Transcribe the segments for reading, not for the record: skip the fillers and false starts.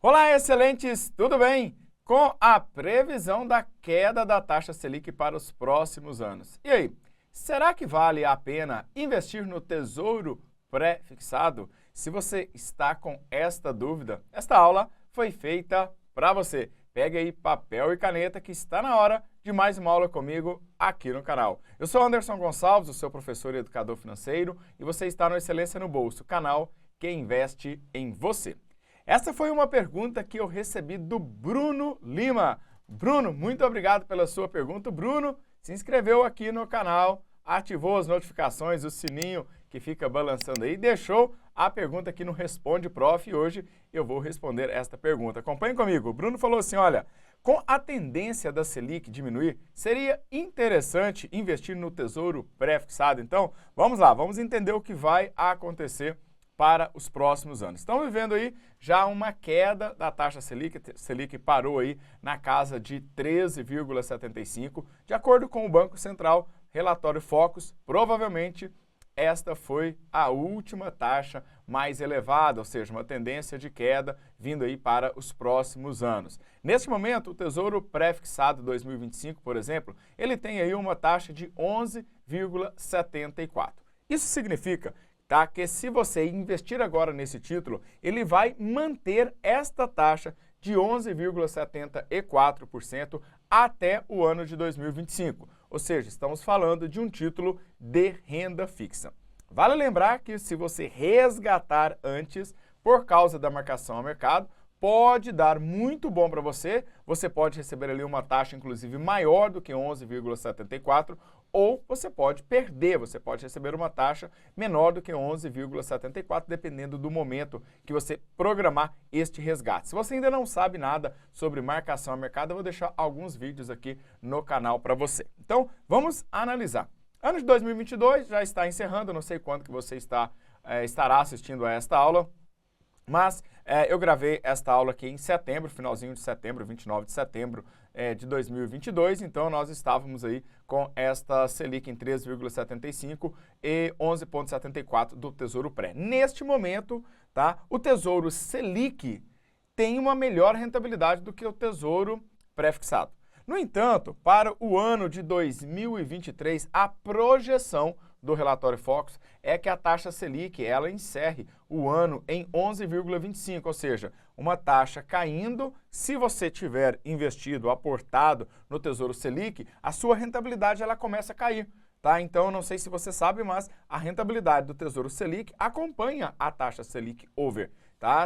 Olá, excelentes! Tudo bem? Com a previsão da queda da taxa Selic para os próximos anos. E aí, será que vale a pena investir no Tesouro Pré-Fixado? Se você está com esta dúvida, esta aula foi feita para você. Pega aí papel e caneta que está na hora de mais uma aula comigo aqui no canal. Eu sou Anderson Gonçalves, o seu professor e educador financeiro, e você está no Excelência no Bolso, canal que investe em você. Essa foi uma pergunta que eu recebi do Bruno Lima. Bruno, muito obrigado pela sua pergunta. Bruno se inscreveu aqui no canal, ativou as notificações, o sininho que fica balançando aí, deixou a pergunta aqui no Responde Prof. E hoje eu vou responder esta pergunta. Acompanhe comigo. O Bruno falou assim, olha, com a tendência da Selic diminuir, seria interessante investir no Tesouro Pré-Fixado. Então, vamos lá, vamos entender o que vai acontecer para os próximos anos. Estamos vivendo aí já uma queda da taxa Selic. Selic parou aí na casa de 13,75, de acordo com o Banco Central, relatório Focus, provavelmente esta foi a última taxa mais elevada, ou seja, uma tendência de queda vindo aí para os próximos anos. Neste momento, o Tesouro Pré-Fixado 2025, por exemplo, ele tem aí uma taxa de 11,74. Isso significa que se você investir agora nesse título, ele vai manter esta taxa de 11,74% até o ano de 2025. Ou seja, estamos falando de um título de renda fixa. Vale lembrar que se você resgatar antes, por causa da marcação ao mercado, pode dar muito bom para você. Você pode receber ali uma taxa, inclusive, maior do que 11,74%, ou você pode perder, você pode receber uma taxa menor do que 11,74, dependendo do momento que você programar este resgate. Se você ainda não sabe nada sobre marcação ao mercado, eu vou deixar alguns vídeos aqui no canal para você. Então, vamos analisar. Ano de 2022 já está encerrando, não sei quando que você estará assistindo a esta aula, mas eu gravei esta aula aqui em setembro, finalzinho de setembro, 29 de setembro de 2022, então nós estávamos aí com esta Selic em 13,75 e 11,74 do Tesouro Pré. Neste momento, o Tesouro Selic tem uma melhor rentabilidade do que o Tesouro Pré-Fixado. No entanto, para o ano de 2023, a projeção do relatório Focus é que a taxa Selic ela encerre o ano em 11,25, ou seja, uma taxa caindo. Se você tiver investido, aportado no Tesouro Selic, a sua rentabilidade ela começa a cair. Então, não sei se você sabe, mas a rentabilidade do Tesouro Selic acompanha a taxa Selic Over.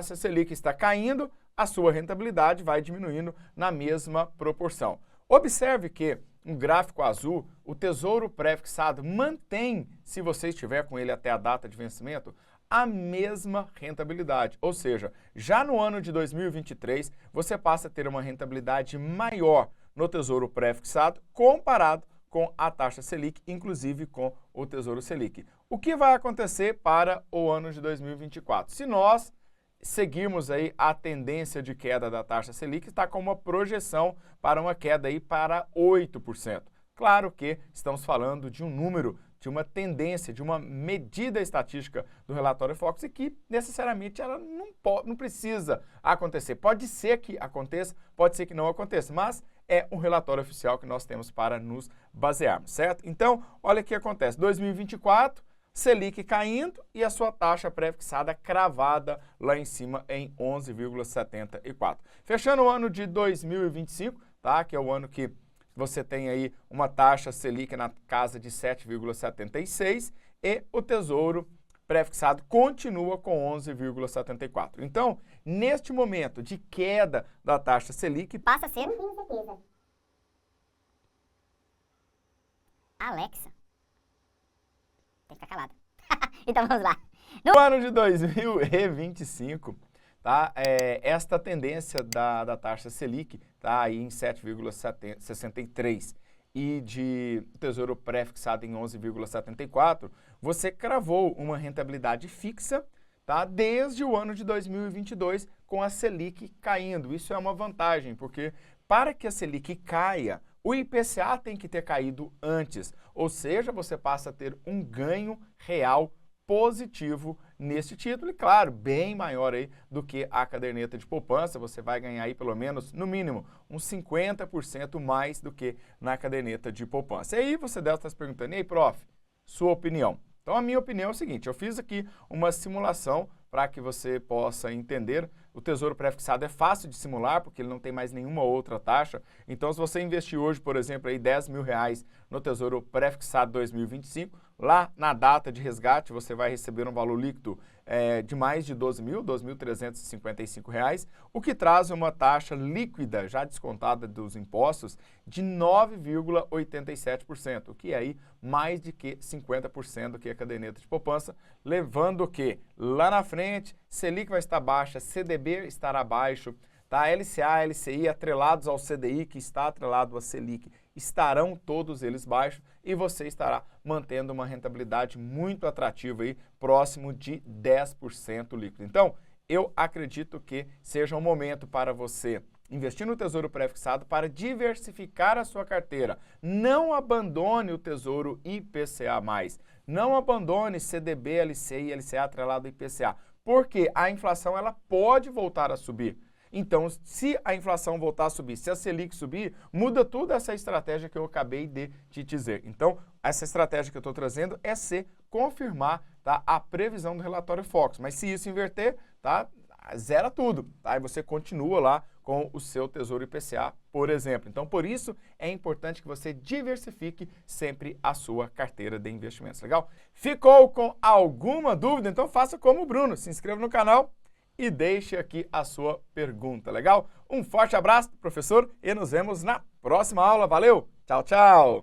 Se a Selic está caindo, a sua rentabilidade vai diminuindo na mesma proporção. Observe que um gráfico azul, o Tesouro Pré-Fixado mantém, se você estiver com ele até a data de vencimento, a mesma rentabilidade. Ou seja, já no ano de 2023, você passa a ter uma rentabilidade maior no Tesouro Pré-Fixado comparado com a taxa Selic, inclusive com o Tesouro Selic. O que vai acontecer para o ano de 2024? Se nós seguirmos aí a tendência de queda da taxa Selic, está com uma projeção para uma queda aí para 8%. Claro que estamos falando de um número, de uma tendência, de uma medida estatística do relatório Focus e que necessariamente ela não precisa acontecer. Pode ser que aconteça, pode ser que não aconteça, mas é um relatório oficial que nós temos para nos basearmos, certo? Então, olha o que acontece. 2024, Selic caindo e a sua taxa pré-fixada cravada lá em cima em 11,74. Fechando o ano de 2025, que é o ano que você tem aí uma taxa Selic na casa de 7,76 e o Tesouro Pré-Fixado continua com 11,74. Então, neste momento de queda da taxa Selic, passa a ser... Não tenho certeza. Alexa? Tem que ficar calada. Então vamos lá. No ano de 2025, esta tendência da taxa Selic está aí em 7,63 e de Tesouro Pré-Fixado em 11,74, você cravou uma rentabilidade fixa desde o ano de 2022 com a Selic caindo. Isso é uma vantagem, porque para que a Selic caia, o IPCA tem que ter caído antes, ou seja, você passa a ter um ganho real positivo neste título e, claro, bem maior aí do que a caderneta de poupança. Você vai ganhar aí pelo menos, no mínimo, uns 50% mais do que na caderneta de poupança. E aí você deve estar se perguntando, e aí, prof, sua opinião? Então, a minha opinião é o seguinte, eu fiz aqui uma simulação para que você possa entender. O Tesouro Pré-Fixado é fácil de simular, porque ele não tem mais nenhuma outra taxa. Então, se você investir hoje, por exemplo, aí R$10 mil no Tesouro Pré-Fixado 2025, lá na data de resgate você vai receber um valor líquido de mais de R$12.355, o que traz uma taxa líquida, já descontada dos impostos, de 9,87%, o que é aí mais de que 50% do que a caderneta de poupança, levando o que? Lá na frente, Selic vai estar baixa, CDB estará baixo, tá? LCA, LCI atrelados ao CDI, que está atrelado à Selic, estarão todos eles baixos e você estará mantendo uma rentabilidade muito atrativa aí, próximo de 10% líquido. Então, eu acredito que seja um momento para você investir no Tesouro Pré-Fixado para diversificar a sua carteira. Não abandone o Tesouro IPCA+. Não abandone CDB, LCI e LCA atrelado ao IPCA, porque a inflação ela pode voltar a subir. Então, se a inflação voltar a subir, se a Selic subir, muda toda essa estratégia que eu acabei de te dizer. Então, essa estratégia que eu estou trazendo é confirmar, tá, a previsão do relatório Focus. Mas se isso inverter, tá, zera tudo, tá? E você continua lá com o seu Tesouro IPCA, por exemplo. Então, por isso, é importante que você diversifique sempre a sua carteira de investimentos, legal? Ficou com alguma dúvida? Então, faça como o Bruno, se inscreva no canal e deixe aqui a sua pergunta, legal? Um forte abraço, professor, e nos vemos na próxima aula. Valeu! Tchau, tchau!